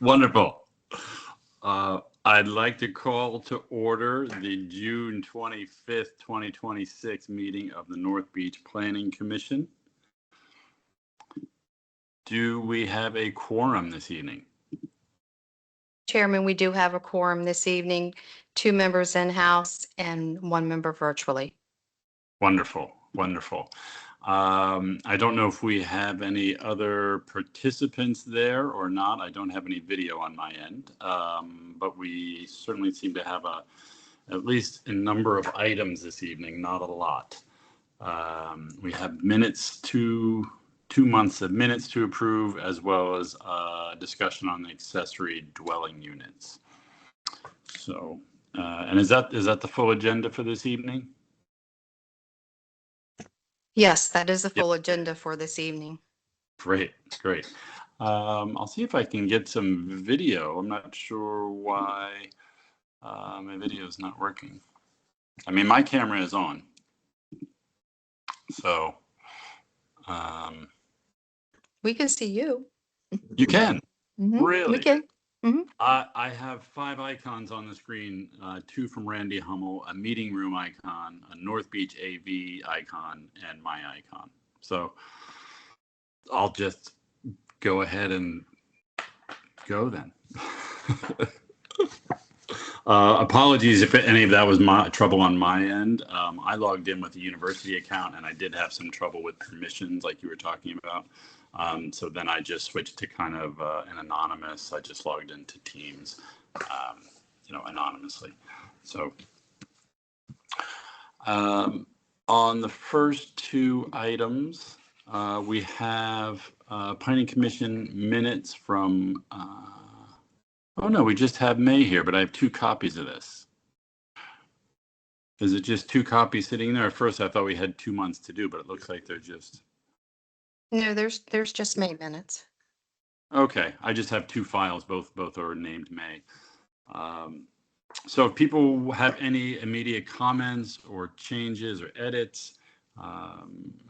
Wonderful. I'd like to call to order the June 25th, 2026 meeting of the North Beach Planning Commission. Do we have a quorum this evening? Chairman, we do have a quorum this evening, 2 members in-house and 1 member virtually. Wonderful, wonderful. I don't know if we have any other participants there or not. I don't have any video on my end, but we certainly seem to have at least a number of items this evening, not a lot. We have minutes 2 months of minutes to approve, as well as discussion on the accessory dwelling units. So, and is that the full agenda for this evening? Yes, that is the full agenda for this evening. Great, great. I'll see if I can get some video. I'm not sure why my video is not working. I mean, my camera is on. So, we can see you. You can? Mm-hmm. Really? We can. Mm-hmm. I have 5 icons on the screen, 2 from Randy Hummel, a meeting room icon, a North Beach AV icon, and my icon. So I'll just go ahead and go then. Apologies if any of that was my trouble on my end. I logged in with the university account and I did have some trouble with permissions like you were talking about. So then I just switched to kind of an anonymous. I just logged into Teams, anonymously. So on the first 2 items, we have Planning Commission minutes from, oh no, we just have May here, but I have 2 copies of this. Is it just 2 copies sitting there? At first I thought we had 2 months to do, but it looks like they're just... No, there's just May minutes. Okay, I just have 2 files, both are named May. So if people have any immediate comments or changes or edits,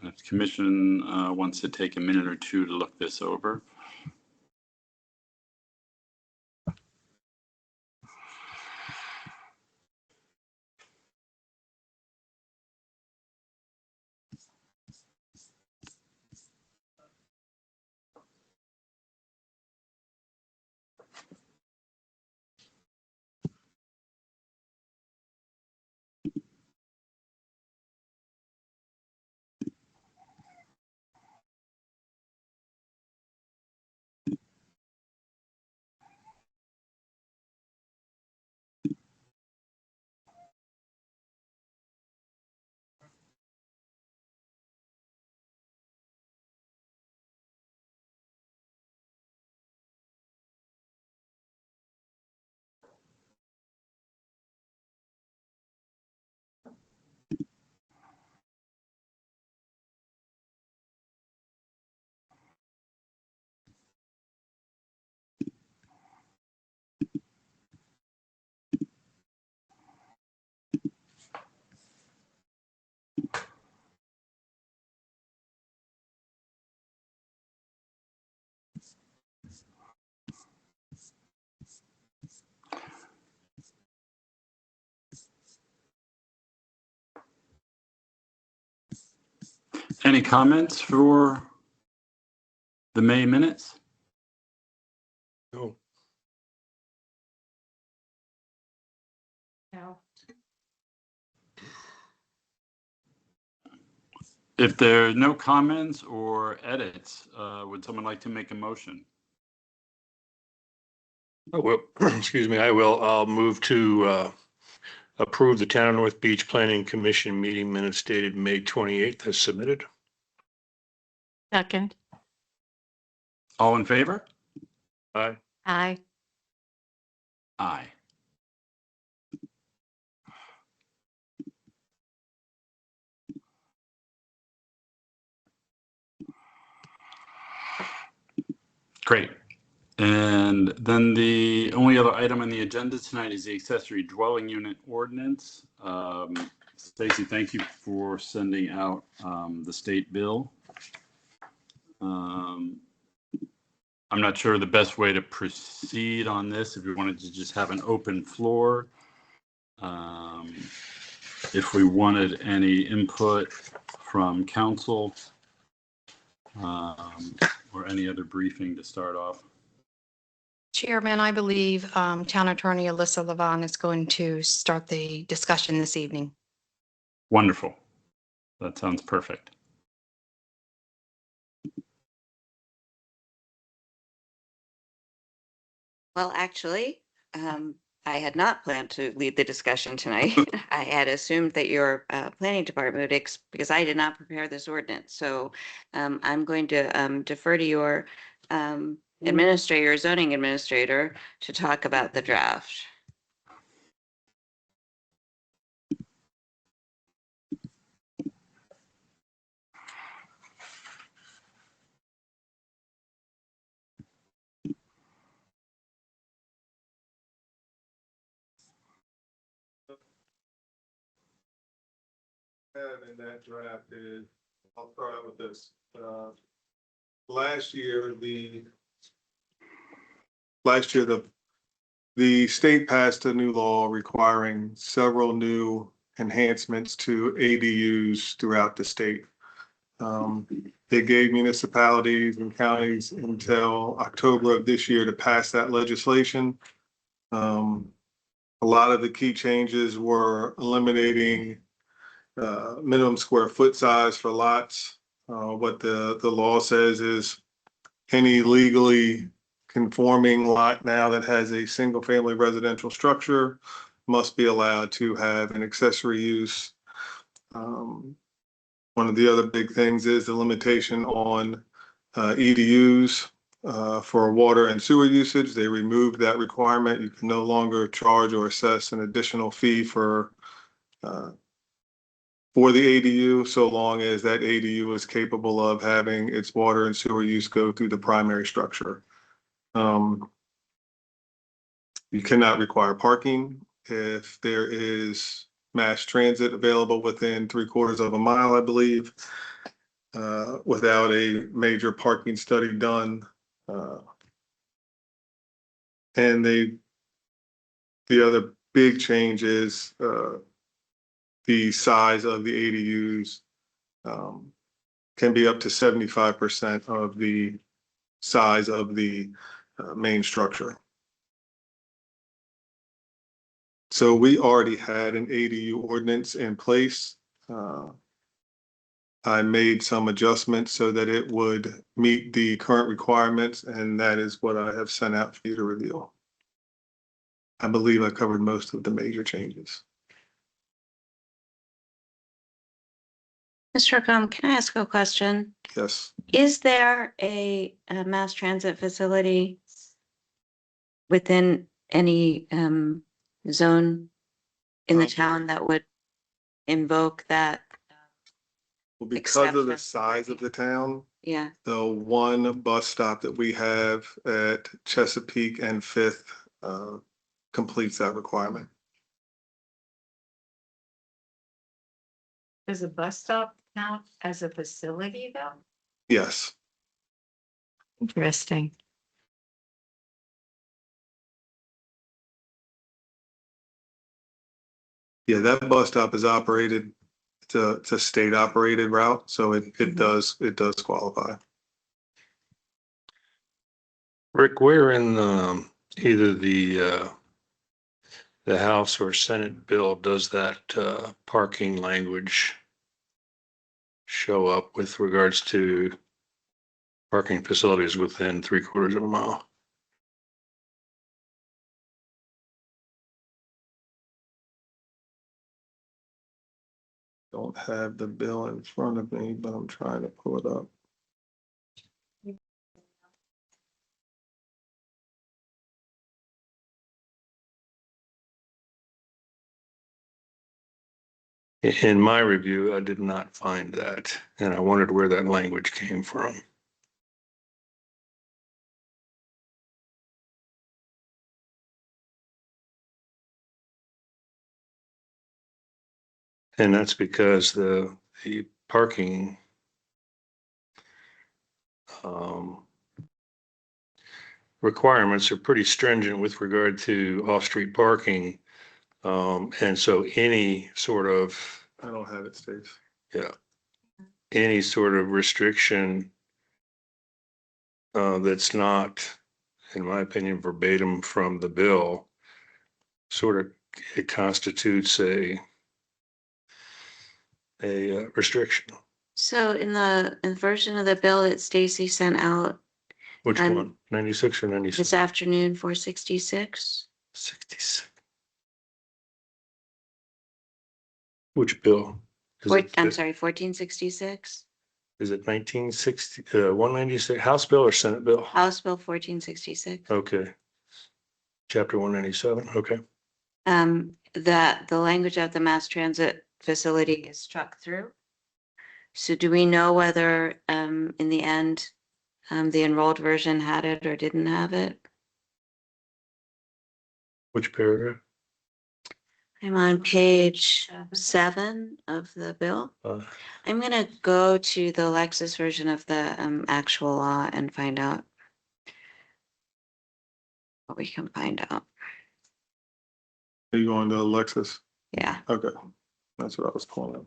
if the commission wants to take a minute or 2 to look this over. Any comments for the May minutes? No. No. If there are no comments or edits, would someone like to make a motion? Oh, well, excuse me, I will. I'll move to approve the Town of North Beach Planning Commission meeting minutes dated May 28th as submitted. Second. All in favor? Aye. Aye. Aye. Great. And then the only other item on the agenda tonight is the accessory dwelling unit ordinance. Stacy, thank you for sending out the state bill. I'm not sure the best way to proceed on this, if we wanted to just have an open floor. If we wanted any input from council, or any other briefing to start off. Chairman, I believe Town Attorney Alyssa Levon is going to start the discussion this evening. Wonderful. That sounds perfect. Well, actually, I had not planned to lead the discussion tonight. I had assumed that your planning department would, because I did not prepare this ordinance. So I'm going to defer to your administrator, zoning administrator, to talk about the draft. In that draft is, I'll start out with this. Last year, the state passed a new law requiring several new enhancements to ADUs throughout the state. They gave municipalities and counties until October of this year to pass that legislation. A lot of the key changes were eliminating minimum square foot size for lots. What the law says is any legally conforming lot now that has a single family residential structure must be allowed to have an accessory use. One of the other big things is the limitation on EDUs for water and sewer usage. They removed that requirement. You can no longer charge or assess an additional fee for the ADU, so long as that ADU is capable of having its water and sewer use go through the primary structure. You cannot require parking if there is mass transit available within 3/4 of a mile, I believe, without a major parking study done. And the other big change is the size of the ADUs can be up to 75% of the size of the main structure. So we already had an ADU ordinance in place. I made some adjustments so that it would meet the current requirements, and that is what I have sent out for you to review. I believe I covered most of the major changes. Mr. Rackham, can I ask a question? Yes. Is there a mass transit facility within any zone in the town that would invoke that? Well, because of the Exception. size of the town, Yeah, the one bus stop that we have at Chesapeake and Fifth completes that requirement. Does a bus stop count as a facility though? Yes. Interesting. Yeah, that bus stop is operated, it's a state operated route, so it does qualify. Rick, where in either the House or Senate bill does that parking language show up with regards to parking facilities within 3/4 of a mile? Don't have the bill in front of me, but I'm trying to pull it up. In my review, I did not find that, and I wondered where that language came from. And that's because the parking requirements are pretty stringent with regard to off-street parking. And so any sort of, I don't have it, Stace. yeah, any sort of restriction that's not, in my opinion, verbatim from the bill, sort of, it constitutes a restriction. So in the version of the bill that Stacy sent out Which I'm- one? 96 or this 97? afternoon, 466. 66. Which bill? Is it- I'm sorry, 1466, Is it 1960, 196, House bill or Senate bill? House Bill 1466. Okay. Chapter 197, okay. That the language of the mass transit facility is struck through. So do we know whether, in the end, the enrolled version had it or didn't have it? Which paragraph? I'm on page 7 of the bill. I'm gonna go to the Lexis version of the, actual law and find out what we can find out. Are you going to Alexis? Yeah. Okay, that's what I was pulling up.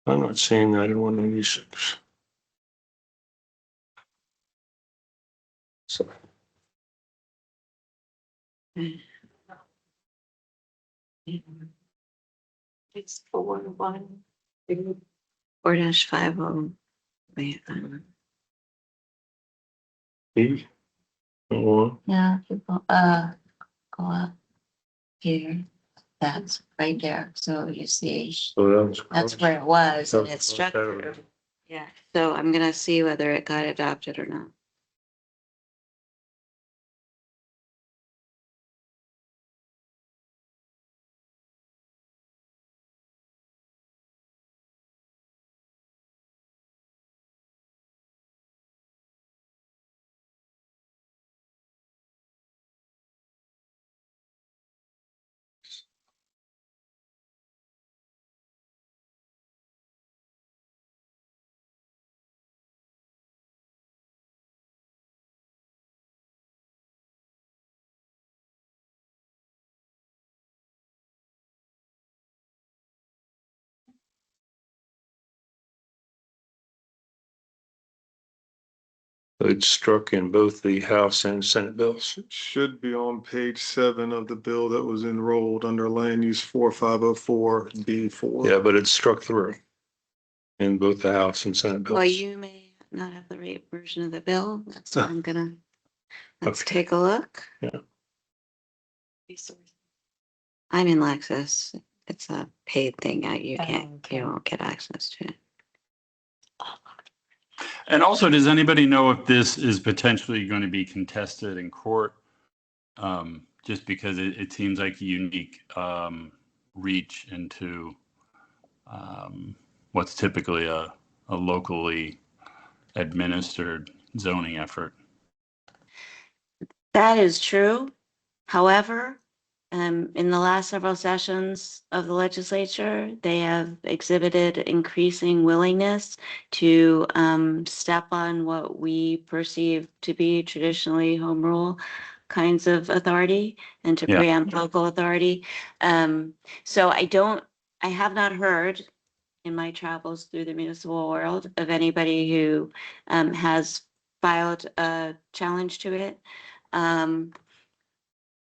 I'm not seeing that in 196. So, It's 4-1. 4-50. Wait, E? Or, Yeah, people, go up here. That's right there. So you see, so that was. that's where it was and it's struck through. Yeah, so I'm gonna see whether it got adopted or not. It's struck in both the House and Senate bills. It should be on page 7 of the bill that was enrolled under land use 4504B4. Yeah, but it's struck through in both the House and Senate bills. Well, you may not have the right version of the bill. That's what I'm gonna, let's Okay. take a look. Yeah. I'm in Lexis. It's a paid thing. You can't, Okay. you won't get access to it. And also, does anybody know if this is potentially going to be contested in court? Just because it seems like a unique reach into what's typically a locally administered zoning effort. That is true. However, in the last several sessions of the legislature, they have exhibited increasing willingness to step on what we perceive to be traditionally home rule kinds of authority and to Yeah. preempt local authority. So I have not heard in my travels through the municipal world of anybody who has filed a challenge to it.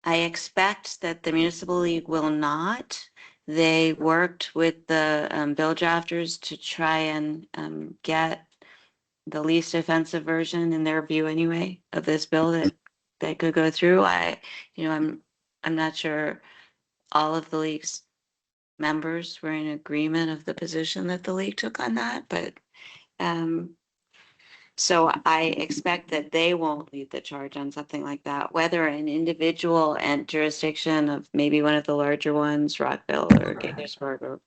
I expect that the municipal league will not. They worked with the bill drafters to try and get the least offensive version in their view anyway of this bill that could go through. I'm not sure all of the league's members were in agreement of the position that the league took on that, but so I expect that they won't lead the charge on something like that, whether an individual and jurisdiction of maybe one of the larger ones, Rockville or Gaithersburg or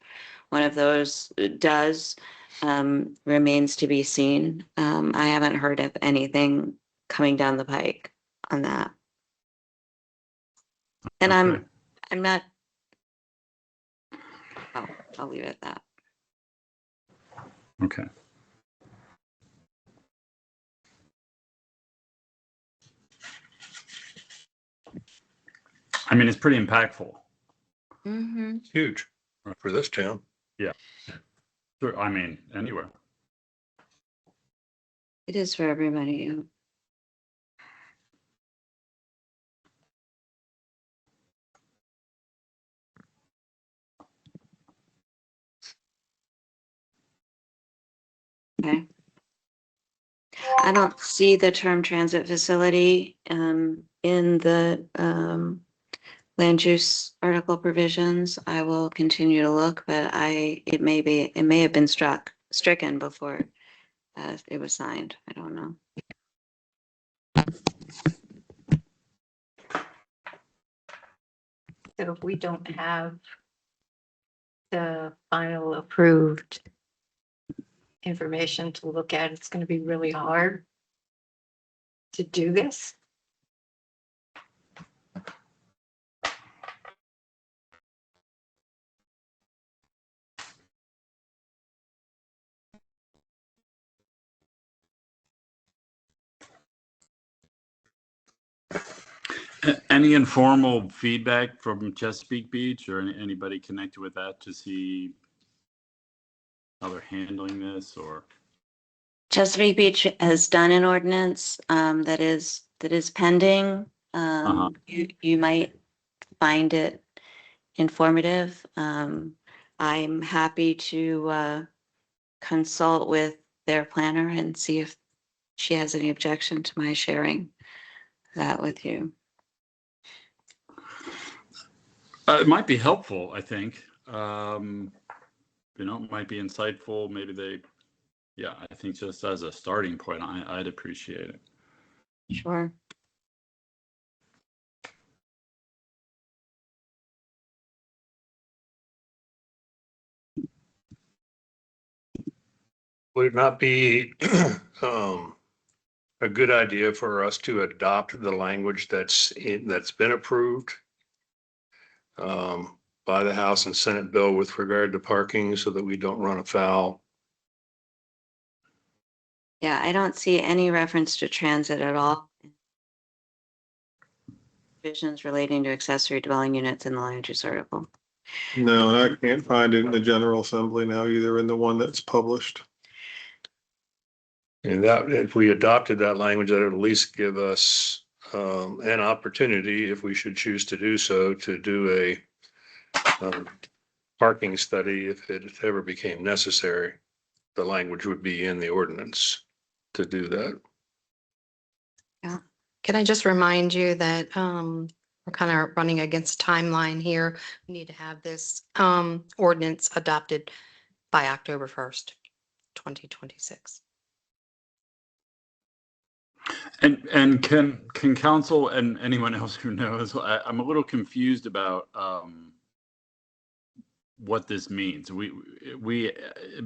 one of those does, remains to be seen. I haven't heard of anything coming down the pike on that. And Okay. I'm not, I'll leave it at that. Okay. I mean, it's pretty impactful. Mm-hmm. It's huge for this town. Sure, I mean, anywhere. It is for everybody. Okay. I don't see the term transit facility in the land use article provisions. I will continue to look, but it may have been stricken before it was signed. I don't know. So if we don't have the final approved information to look at, it's going to be really hard to do this. Any informal feedback from Chesapeake Beach or anybody connected with that to see how they're handling this or? Chesapeake Beach has done an ordinance that is pending. You might find it informative. I'm happy to consult with their planner and see if she has any objection to my sharing that with you. It might be helpful, I think. It might be insightful. Maybe I think just as a starting point, I'd appreciate it. Sure. Would it not be a good idea for us to adopt the language that's been approved by the House and Senate bill with regard to parking so that we don't run afoul? Yeah, I don't see any reference to transit at all. Provisions relating to accessory dwelling units in the land use article. No, I can't find it in the General Assembly now either, in the one that's published. And that, if we adopted that language, that would at least give us an opportunity, if we should choose to do so, to do a parking study if it ever became necessary. The language would be in the ordinance to do that. Can I just remind you that we're kind of running against timeline here. We need to have this ordinance adopted by October 1st, 2026. And can council and anyone else who knows, I'm a little confused about what this means. We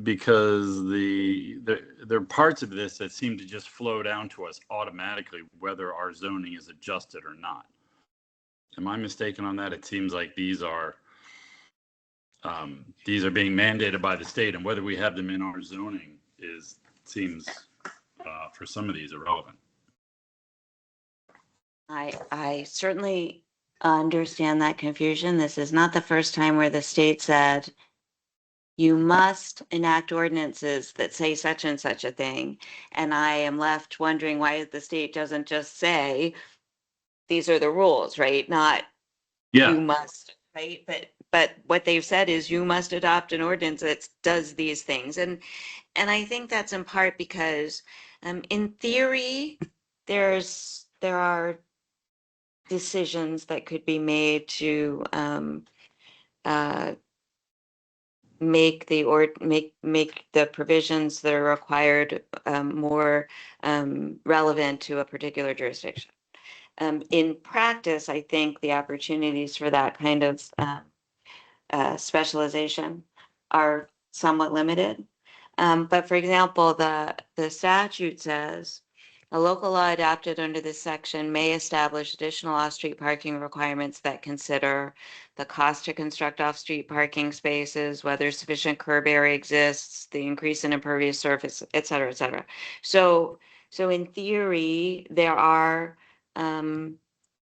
because there are parts of this that seem to just flow down to us automatically, whether our zoning is adjusted or not. Am I mistaken on that? It seems like these are being mandated by the state, and whether we have them in our zoning seems for some of these irrelevant. I certainly understand that confusion. This is not the first time where the state said you must enact ordinances that say such and such a thing. And I am left wondering why the state doesn't just say, these are the rules, right? Not you must, right? But what they've said is you must adopt an ordinance that does these things. And I think that's in part because in theory, there are decisions that could be made to make the provisions that are required more relevant to a particular jurisdiction. In practice, I think the opportunities for that kind of specialization are somewhat limited. But for example, the statute says a local law adopted under this section may establish additional off-street parking requirements that consider the cost to construct off-street parking spaces, whether sufficient curb area exists, the increase in impervious surface, et cetera, et cetera. So in theory, there are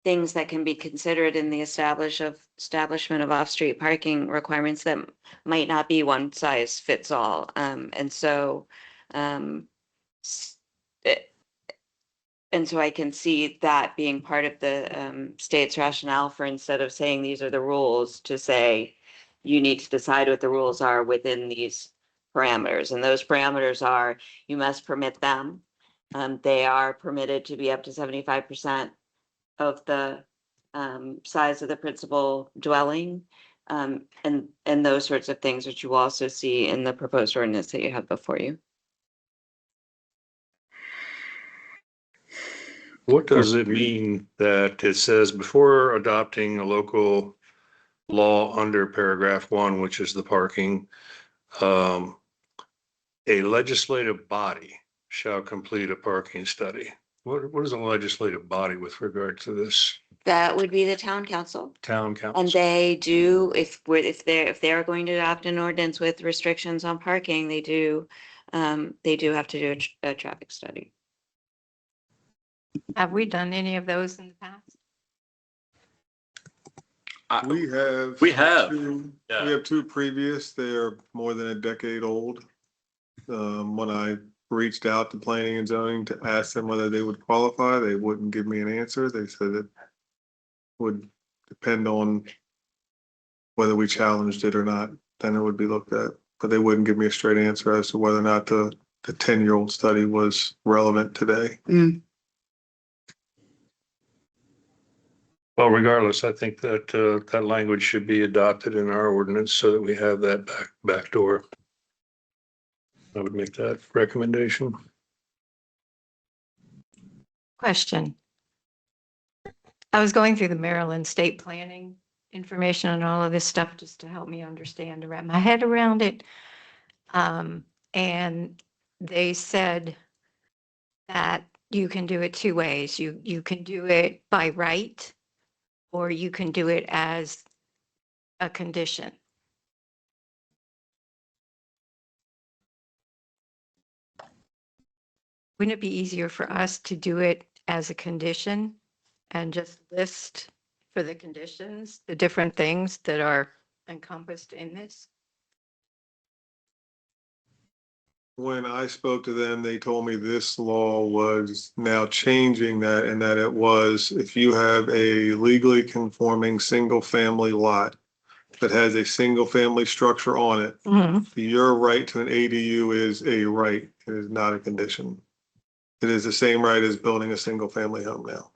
things that can be considered in the establishment of off-street parking requirements that might not be one size fits all. And so, s- it- and so I can see that being part of the state's rationale for, instead of saying these are the rules, to say you need to decide what the rules are within these parameters. And those parameters are, you must permit them. They are permitted to be up to 75% of the size of the principal dwelling. And those sorts of things, which you also see in the proposed ordinance that you have before you. What does it mean that it says before adopting a local law under paragraph 1, which is the parking, a legislative body shall complete a parking study? What is a legislative body with regard to this That would be the town council. town And council? they do, if they're going to adopt an ordinance with restrictions on parking, they do have to do a traffic study. Have we done any of those in the past? We have. We have, two- yeah. We have two previous, they're more than a decade old. When I reached out to planning and zoning to ask them whether they would qualify, they wouldn't give me an answer. They said it would depend on whether we challenged it or not, then it would be looked at. But they wouldn't give me a straight answer as to whether or not the 10-year-old study was relevant today. Well, regardless, I think that that language should be adopted in our ordinance so that we have that back door. I would make that recommendation. Question. I was going through the Maryland state planning information and all of this stuff just to help me understand, to wrap my head around it. And they said that you can do it two ways. You can do it by right, or you can do it as a condition. Wouldn't it be easier for us to do it as a condition and just list for the conditions, the different things that are encompassed in this? When I spoke to them, they told me this law was now changing that, and that it was, if you have a legally conforming single-family lot that has a single-family structure on it, your right to an ADU is a right, it is not a condition. It is the same right as building a single-family home now.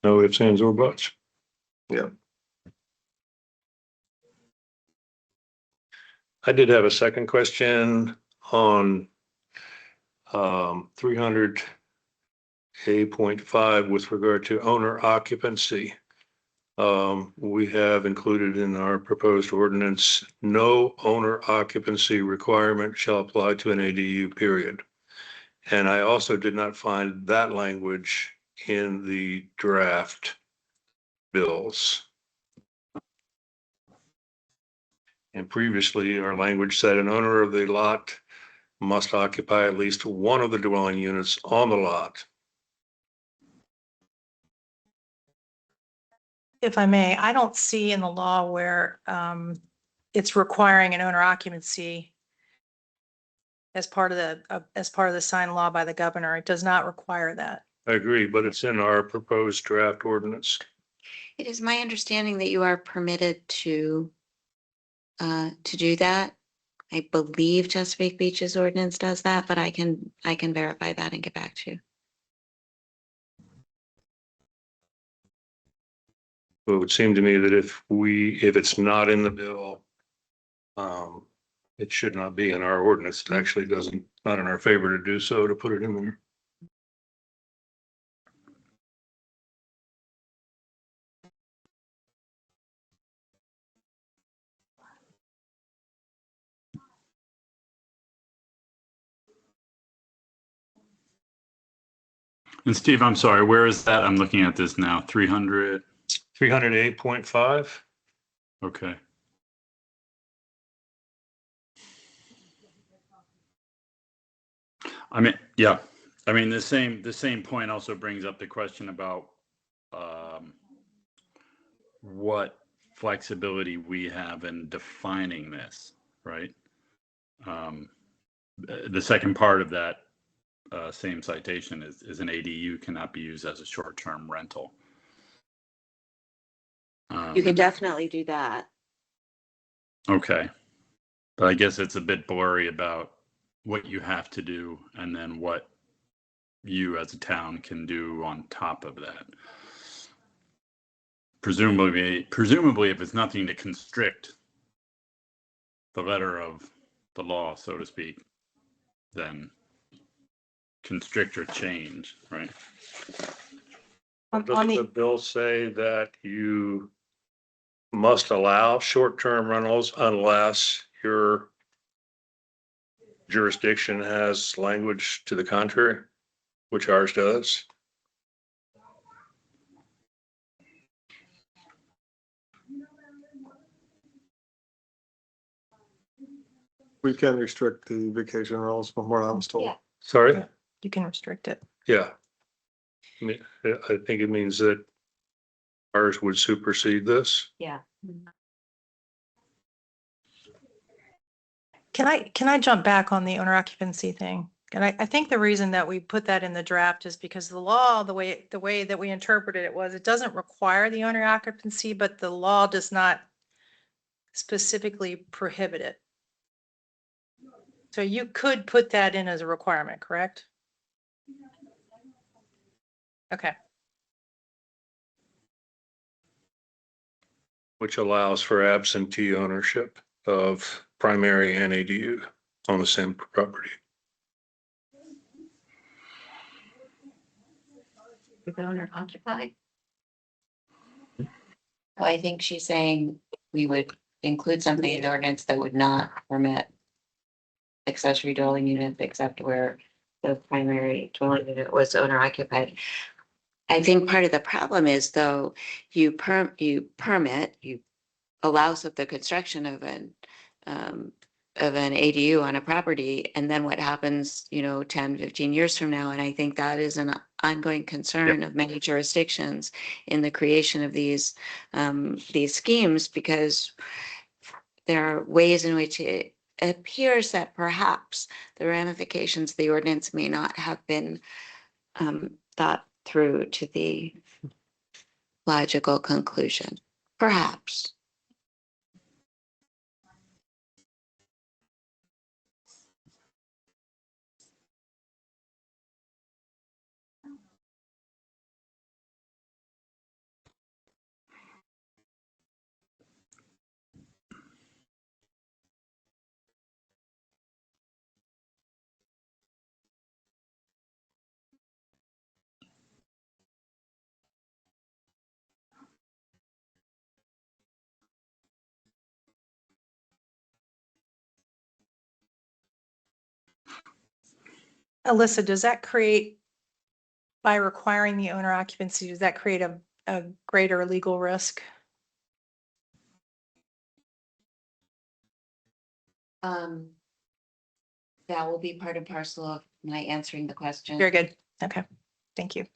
No ifs, ands, or buts. Yeah. I did have a second question on 300A.5 with regard to owner occupancy. We have included in our proposed ordinance, no owner occupancy requirement shall apply to an ADU, period. And I also did not find that language in the draft bills. And previously, our language said an owner of the lot must occupy at least one of the dwelling units on the lot. If I may, I don't see in the law where it's requiring an owner occupancy as part of the signed law by the governor. It does not require that. I agree, but it's in our proposed draft ordinance. It is my understanding that you are permitted to do that. I believe Chesapeake Beach's ordinance does that, but I can verify that and get back to you. It would seem to me that if it's not in the bill, it should not be in our ordinance. It actually not in our favor to do so, to put it in there. And Steve, I'm sorry, where is that? I'm looking at this now. 300. 308.5. Okay. I mean, yeah, I mean, the same point also brings up the question about what flexibility we have in defining this, right? The second part of that same citation is an ADU cannot be used as a short-term rental. You can definitely do that. Okay. But I guess it's a bit blurry about what you have to do and then what you as a town can do on top of that. Presumably if it's nothing to constrict the letter of the law, so to speak, then constrict or change, right? Does the bill say that you must allow short-term rentals unless your jurisdiction has language to the contrary, which ours does? We can restrict the vacation rentals from what I was told. Yeah. Sorry? You can restrict it. Yeah. I mean, I think it means that ours would supersede this. Yeah. Can I jump back on the owner occupancy thing? And I think the reason that we put that in the draft is because the law, the way that we interpreted it was, it doesn't require the owner occupancy, but the law does not specifically prohibit it. So you could put that in as a requirement, correct? Okay. Which allows for absentee ownership of primary and ADU on the same property. With owner occupied. Well, I think she's saying we would include something in the ordinance that would not permit accessory dwelling units except where the primary dwelling unit was owner occupied. I think part of the problem is though, you allows of the construction of an ADU on a property, and then what happens, 10, 15 years from now? And I think that is an ongoing concern of many jurisdictions in the creation of these schemes, because there are ways in which it appears that perhaps the ramifications of the ordinance may not have been thought through to the logical conclusion, perhaps. Alyssa, does that create, by requiring the owner occupancy, does that create a greater legal risk? That will be part and parcel of my answering the question. Very good. Okay, thank you.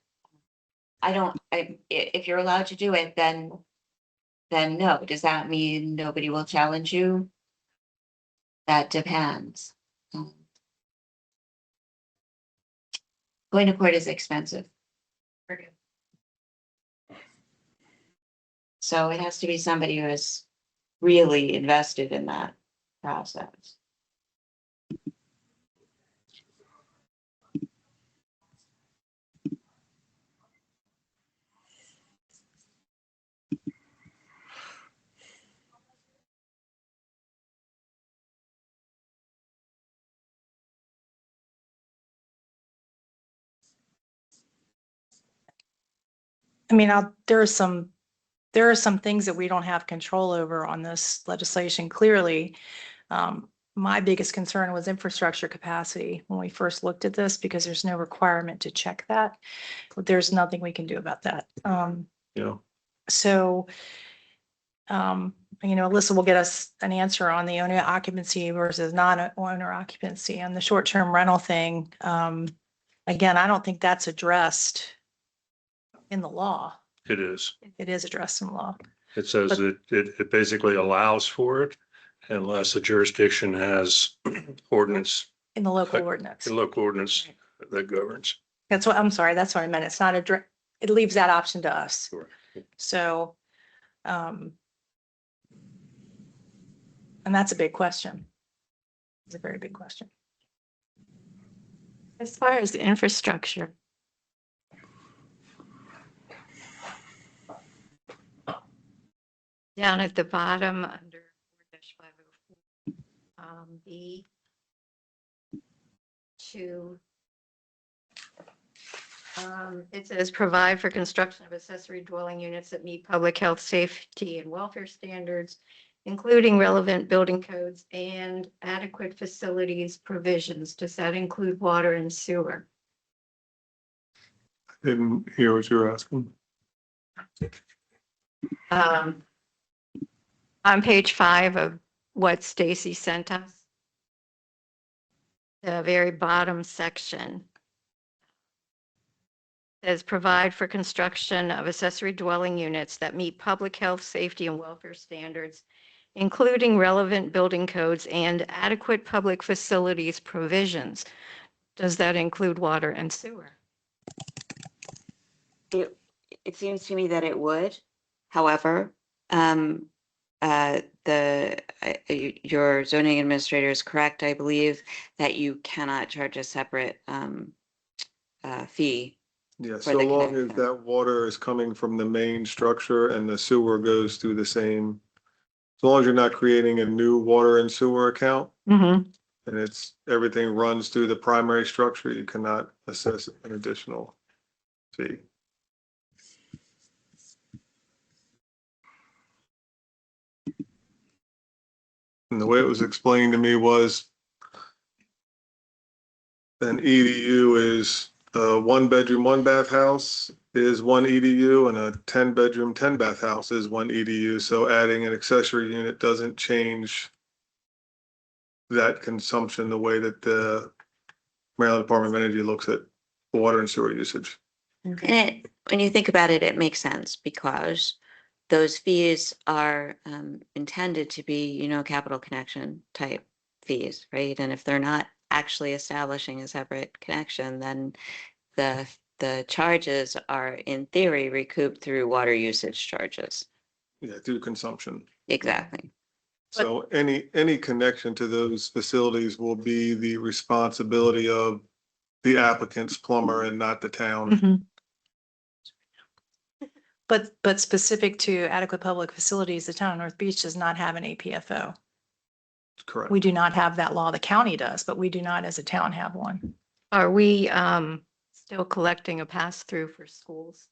If you're allowed to do it, then no. Does that mean nobody will challenge you? That depends. Going to court is expensive. So it has to be somebody who is really invested in that process. I mean, there are some things that we don't have control over on this legislation, clearly. My biggest concern was infrastructure capacity when we first looked at this, because there's no requirement to check that. But there's nothing we can do about that. Yeah. So Alyssa will get us an answer on the owner occupancy versus non-owner occupancy and the short-term rental thing. Again, I don't think that's addressed in the law. It is. It is addressed in law. It says But- it basically allows for it unless the jurisdiction has ordinance, In the local Like, ordinance. the local ordinance that governs. That's what, I'm sorry, that's what I meant. It's not it leaves that option to us. Sure. So, and that's a big question. It's a very big question. As far as the infrastructure. Down at the bottom under 4-504, B 2. It says provide for construction of accessory dwelling units that meet public health, safety and welfare standards, including relevant building codes and adequate facilities provisions. Does that include water and sewer? Didn't hear what you were asking. On page 5 of what Stacy sent us, the very bottom section says provide for construction of accessory dwelling units that meet public health, safety, and welfare standards, including relevant building codes and adequate public facilities provisions. Does that include water and sewer? It seems to me that it would. However, your zoning administrator is correct. I believe that you cannot charge a separate fee. Yeah, For so the long as connection. that water is coming from the main structure and the sewer goes through the same, as long as you're not creating a new water and sewer account Mm-hmm. and everything runs through the primary structure, you cannot assess an additional fee. And the way it was explained to me was an EDU is a 1-bedroom, 1-bath house is 1 EDU and a 10-bedroom, 10-bath house is 1 EDU. So adding an accessory unit doesn't change that consumption the way that the Maryland Department of Energy looks at water and sewer usage. And when you think about it, it makes sense because those fees are intended to be, capital connection type fees, right? And if they're not actually establishing a separate connection, then the charges are in theory recouped through water usage charges. Yeah, through consumption. Exactly. So any connection to those facilities will be the responsibility of the applicant's plumber and not the town. Mm-hmm. But specific to adequate public facilities, the town of North Beach does not have an APFO. Correct. We do not have that law. The county does, but we do not as a town have one. Are we still collecting a pass-through for schools?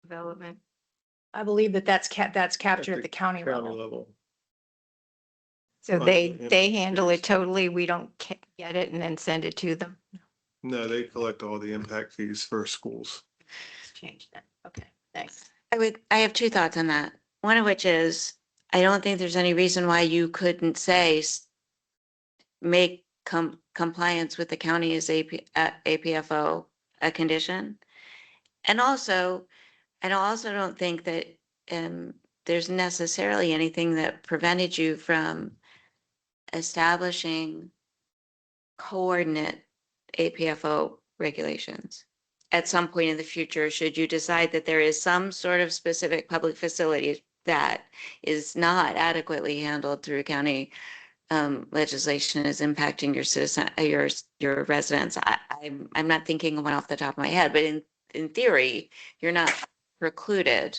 Development? I believe that's captured at the county County level. level. So Right, yeah. they handle it totally, we don't get it and then send it to them? No, they collect all the impact fees for schools. Let's change that. Okay, thanks. I have two thoughts on that. One of which is, I don't think there's any reason why you couldn't say make compliance with the county's APFO a condition. And also, I also don't think that there's necessarily anything that prevented you from establishing coordinate APFO regulations at some point in the future, should you decide that there is some sort of specific public facility that is not adequately handled through county legislation is impacting your citizen, your residents. I'm not thinking of one off the top of my head, but in theory, you're not precluded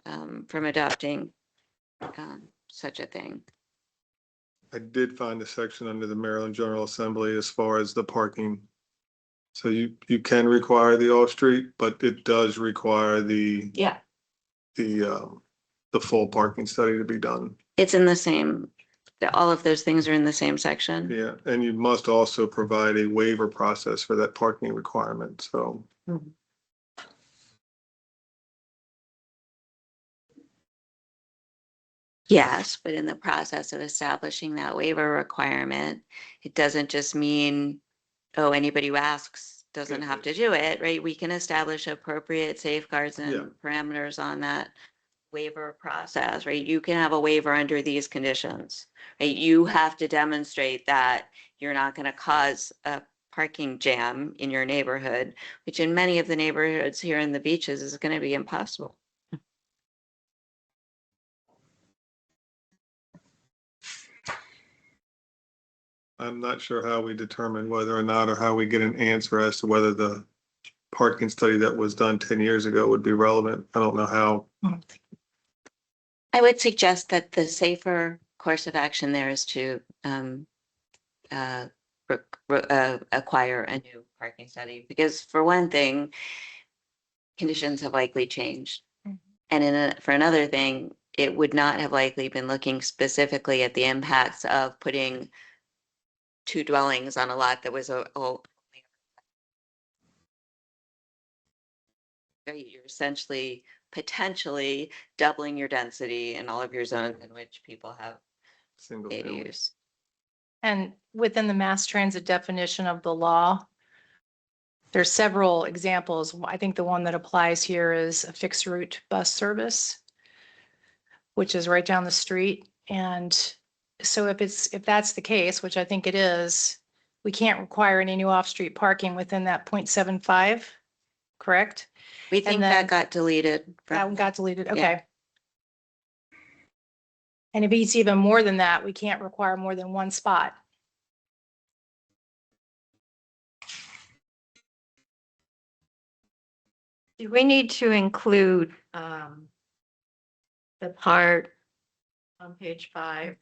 from adopting such a thing. I did find a section under the Maryland General Assembly as far as the parking. So you can require the off-street, but it does require the full parking study to be done. It's in the same, all of those things are in the same section. Yeah, and you must also provide a waiver process for that parking requirement, so. Yes, but in the process of establishing that waiver requirement, it doesn't just mean, oh, anybody who asks doesn't have to do it, right? We can establish appropriate safeguards Yeah. and parameters on that waiver process, right? You can have a waiver under these conditions, right? You have to demonstrate that you're not going to cause a parking jam in your neighborhood, which in many of the neighborhoods here in the beaches is going to be impossible. I'm not sure how we determine whether or not, or how we get an answer as to whether the parking study that was done 10 years ago would be relevant. I don't know how. I would suggest that the safer course of action there is to acquire a new parking study, because for one thing, conditions have likely changed. Mhm. And for another thing, it would not have likely been looking specifically at the impacts of putting two dwellings on a lot that was you're essentially potentially doubling your density in all of your zones in which people have Single family. ADUs. And within the mass transit definition of the law, there's several examples. I think the one that applies here is a fixed route bus service, which is right down the street. And so if that's the case, which I think it is, we can't require any new off-street parking within that 0.75, correct? We think then- that got deleted. That one got deleted, Yeah. okay. And if it's even more than that, we can't require more than one spot. Do we need to include the part on page 5,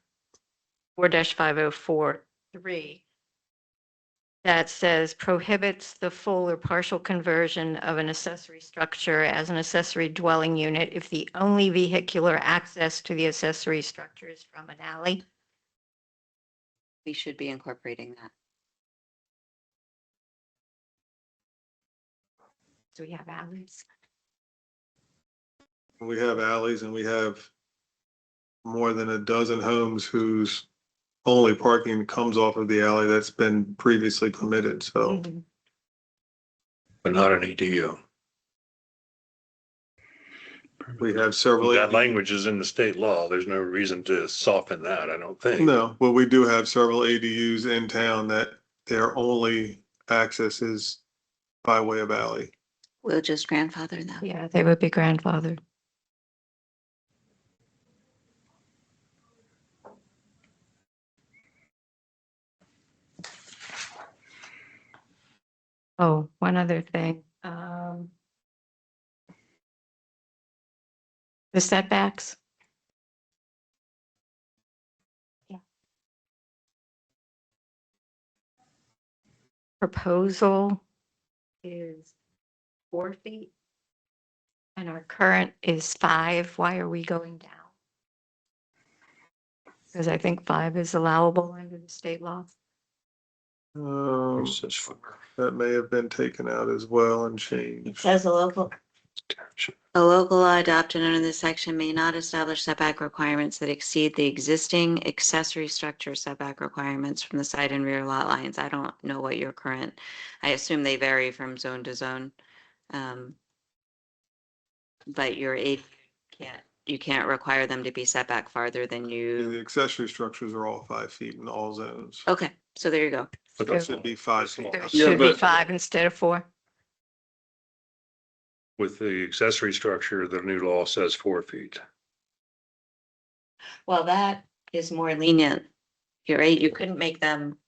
4-5043, that says prohibits the full or partial conversion of an accessory structure as an accessory dwelling unit if the only vehicular access to the accessory structure is from an alley? We should be incorporating that. Do we have alleys? We have alleys and we have more than a dozen homes whose only parking comes off of the alley that's been previously permitted. So Mhm. But not an EDU. we have several. That language is in the state law. There's no reason to soften that, I don't think. No, well, we do have several ADUs in town that their only access is by way of alley. We'll just grandfather them. Yeah, they would be grandfathered. Oh, one other thing. The setbacks. Yeah. Proposal is 4 feet. And our current is 5. Why are we going down? Because I think 5 is allowable under the state law. Um, It says for that may have been taken out as well and It changed. says a local law adopted under this section may not establish setback requirements that exceed the existing accessory structure setback requirements from the side and rear lot lines. I don't know what your current, I assume they vary from zone to zone. But you can't require them to be set back farther than The you. accessory structures are all 5 feet in all zones. Okay, so there you go. But That should be 5 feet. So it Yeah, should be but- 5 instead of 4. With the accessory structure, the new law says 4 feet. Well, that is more lenient. You're right, you couldn't make them